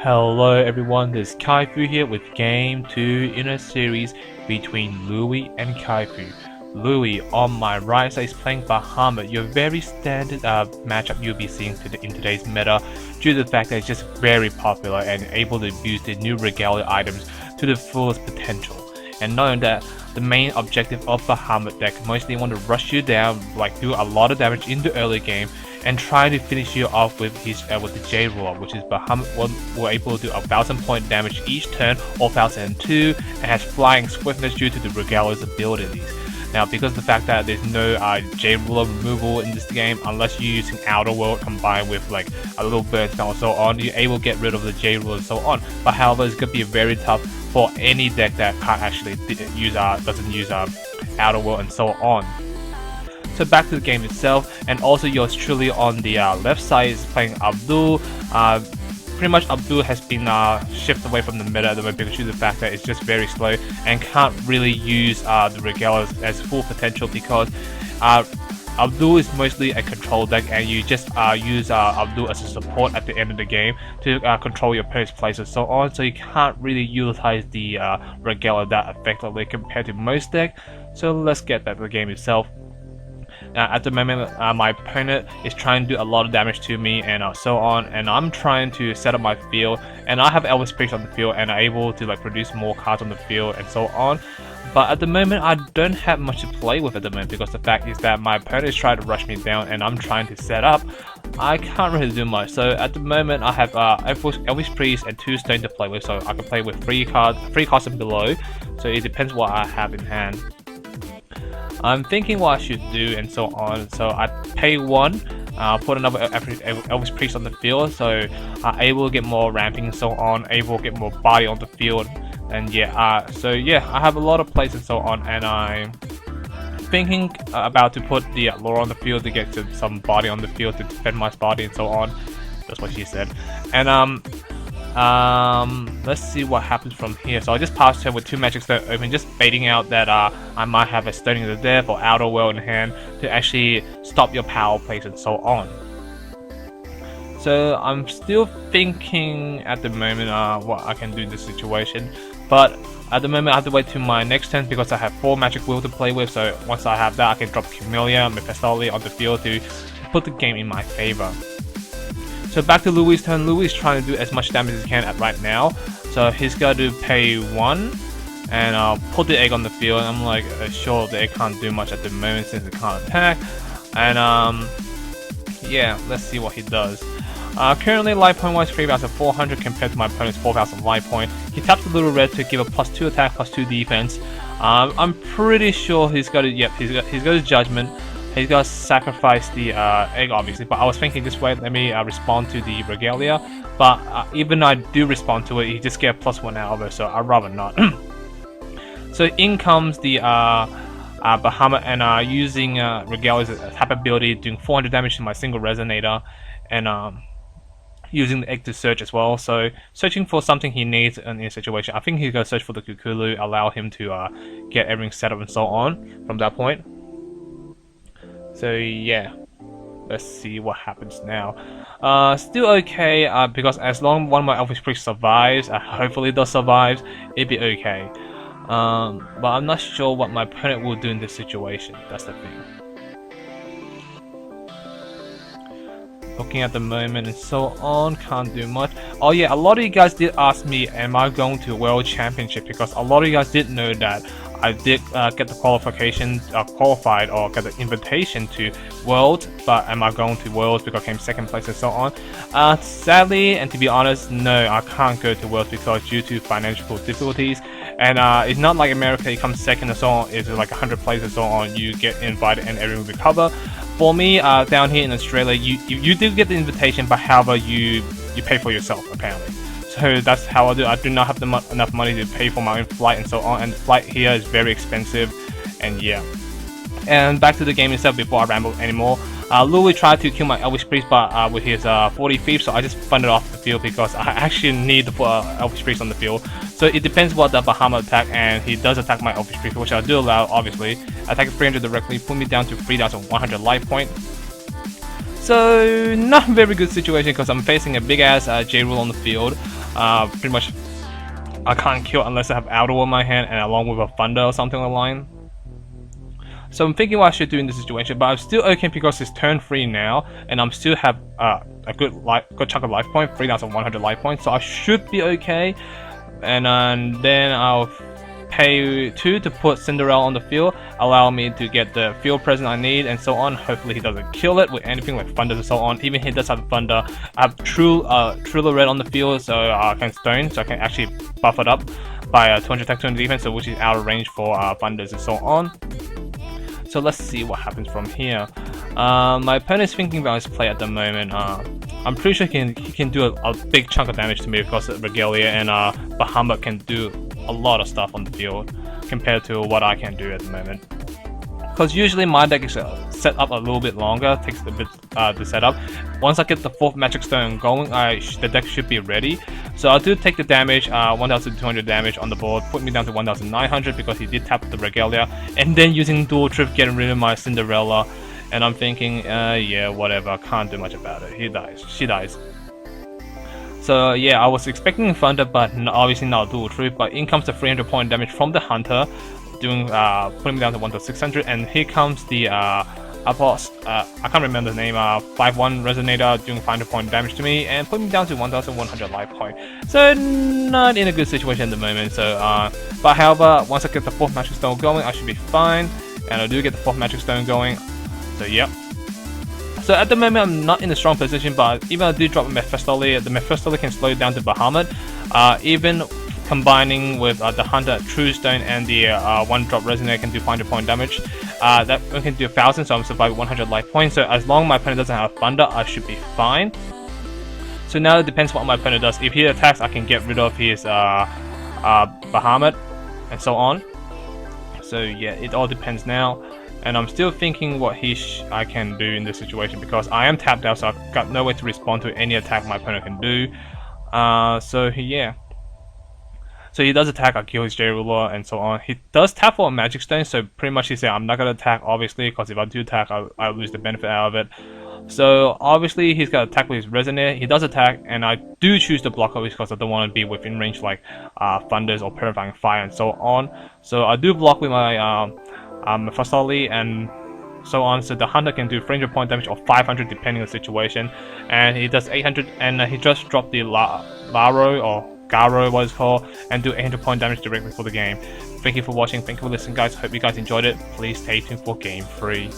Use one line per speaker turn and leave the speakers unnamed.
Hello everyone, this is Kaifu here with Game 2 in a series between Louie and Kaifu. Louie on my right side is playing Bahamut, your very standard matchup you'll be seeing in today's meta, due to the fact that it's just very popular and able to use the new regalia items to the fullest potential. And knowing that the main objective of Bahamut deck mostly want to rush you down, like do a lot of damage in the early game, and try to finish you off with with the J roller, which is Bahamut were able to do 1,000 point damage each turn, or 1,002, and has flying swiftness due to the regalia's abilities. Now, because of the fact that there's no J ruler removal in this game, unless you're using Outer World combined with like a little burn spell and so on, you're able to get rid of the J ruler and so on. But however, it's gonna be very tough for any deck that can't actually doesn't use Outer World and so on. So back to the game itself, and also yours truly on the left side is playing Abdul. Pretty much Abdul has been shifted away from the meta at the moment because of the fact that it's just very slow and can't really use the regalia as full potential, because Abdul is mostly a control deck, and you just use Abdul as a support at the end of the game to control your opponent's plays and so on, so you can't really utilize the regalia that effectively compared to most decks. So let's get back to the game itself. At the moment, my opponent is trying to do a lot of damage to me and so on, and I'm trying to set up my field, and I have Elvis Priest on the field and I'm able to like produce more cards on the field and so on. But at the moment, I don't have much to play with at the moment, because the fact is that my opponent is trying to rush me down and I'm trying to set up. I can't really do much. So at the moment, I have Elvis Priest and 2 stone to play with, so I can play with 3 cards and below. So it depends what I have in hand. I'm thinking what I should do and so on. So I pay 1, put another Elvis Priest on the field, so I'm able to get more ramping and so on, able to get more body on the field, and yeah. So yeah, I have a lot of plays and so on, and I'm thinking about to put the Laura on the field to get some body on the field to defend my body and so on. That's what she said. And let's see what happens from here. So I just passed her with 2 magic stone open, just baiting out that I might have a Stoning to Death or Outer World in hand to actually stop your power plays and so on. So I'm still thinking at the moment what I can do in this situation, but at the moment I have to wait to my next turn because I have 4 magic will to play with. So once I have that, I can drop Camellia and Mephistopheli on the field to put the game in my favor. So back to Louie's turn. Louie's trying to do as much damage as he can right now. So he's got to pay 1 and put the egg on the field. And I'm like, sure, the egg can't do much at the moment since it can't attack. And yeah, let's see what he does. Currently, life point wise, 3,400 compared to my opponent's 4,000 life point. He taps the little red to give a +2 attack, +2 defense. I'm pretty sure he's got it. Yep, he's got his judgment. He's got to sacrifice the egg, obviously, but I was thinking this way, let me respond to the regalia, but even though I do respond to it, he just get +1 out of it, so I'd rather not. So in comes the Bahamut, and using regalia's tap ability, doing 400 damage to my single resonator, and using the egg to search as well, so searching for something he needs in a situation. I think he's going to search for the Kukulu, allow him to get everything set up and so on from that point. So yeah, let's see what happens now. Still okay, because as long as one of my Elvis Priest survives, hopefully it does survive, it'd be okay. But I'm not sure what my opponent will do in this situation, that's the thing. Looking at the moment and so on, can't do much. Oh yeah, a lot of you guys did ask me, am I going to World Championship? Because a lot of you guys did know that I did get the qualification, qualified or get the invitation to Worlds, but am I going to Worlds because I came 2nd place and so on? Sadly, and to be honest, no, I can't go to Worlds because due to financial difficulties. And it's not like America, you come 2nd and so on, it's like 100 places and so on, you get invited and everyone will cover. For me, down here in Australia, you do get the invitation, but however, you pay for yourself, apparently. So that's how I do. I do not have enough money to pay for my own flight and so on, and the flight here is very expensive, and yeah. And back to the game itself before I ramble anymore. Louie tried to kill my Elvis Priest, but with his 40 Thieves, so I just funded off the field because I actually need the Elvis Priest on the field. So it depends what the Bahamut attack, and he does attack my Elvis Priest, which I do allow, obviously. Attack 300 directly, put me down to 3,100 life point. So not a very good situation because I'm facing a big ass J rule on the field. Pretty much I can't kill unless I have Abdul in my hand and along with a Thunder or something along the line. So I'm thinking what I should do in this situation, but I'm still okay because it's turn 3 now, and I'm still have a good chunk of life point, 3,100 life points, so I should be okay. And then I'll pay 2 to put Cinderella on the field, allow me to get the field present I need, and so on. Hopefully he doesn't kill it with anything like Thunder and so on. Even he does have Thunder. I have Truly Red on the field, so I can Stone, so I can actually buff it up by 200 attack, 200 defense, so which is out of range for Thunders and so on. So let's see what happens from here. My opponent is thinking about his play at the moment. I'm pretty sure he can do a big chunk of damage to me because Regalia and Bahamut can do a lot of stuff on the field compared to what I can do at the moment. Because usually my deck is set up a little bit longer, takes a bit to set up. Once I get the 4th Magic Stone going, the deck should be ready. So I do take the damage, 1,200 damage on the board, put me down to 1,900 because he did tap the Regalia, and then using Dual Trip, getting rid of my Cinderella. And I'm thinking, yeah, whatever, I can't do much about it. He dies, she dies. So yeah, I was expecting Thunder, but obviously not Dual Trip. But in comes the 300 point damage from the Hunter, doing putting me down to 1,600, and here comes the I can't remember the name, 5-1 Resonator doing 500 point damage to me and putting me down to 1,100 life point. So not in a good situation at the moment. So but however, once I get the 4th Magic Stone going, I should be fine, and I do get the 4th Magic Stone going. So yep. So at the moment I'm not in a strong position, but even if I do drop a Mephistole, the Mephistole can slow it down to Bahamut. Even combining with the Hunter True Stone and the 1-drop Resonator can do 500 point damage. That one can do 1,000, so I'm surviving 100 life points. So as long as my opponent doesn't have Thunder, I should be fine. So now it depends what my opponent does. If he attacks, I can get rid of his Bahamut and so on. So yeah, it all depends now. And I'm still thinking what I can do in this situation because I am tapped out, so I've got no way to respond to any attack my opponent can do. So yeah. So he does attack, I kill his J-Ruler and so on. He does tap for a Magic Stone, so pretty much he said I'm not going to attack obviously, because if I do attack I lose the benefit out of it. So obviously he's got to attack with his Resonator. He does attack, and I do choose to block obviously because I don't want to be within range like Thunders or Purifying Fire and so on. So I do block with my Mephistole and so on. So the Hunter can do 300 point damage or 500 depending on the situation, and he does 800, and he just dropped the Laro or Garo, what it's called, and do 800 point damage directly for the game. Thank you for watching, thank you for listening guys, hope you guys enjoyed it. Please stay tuned for game 3.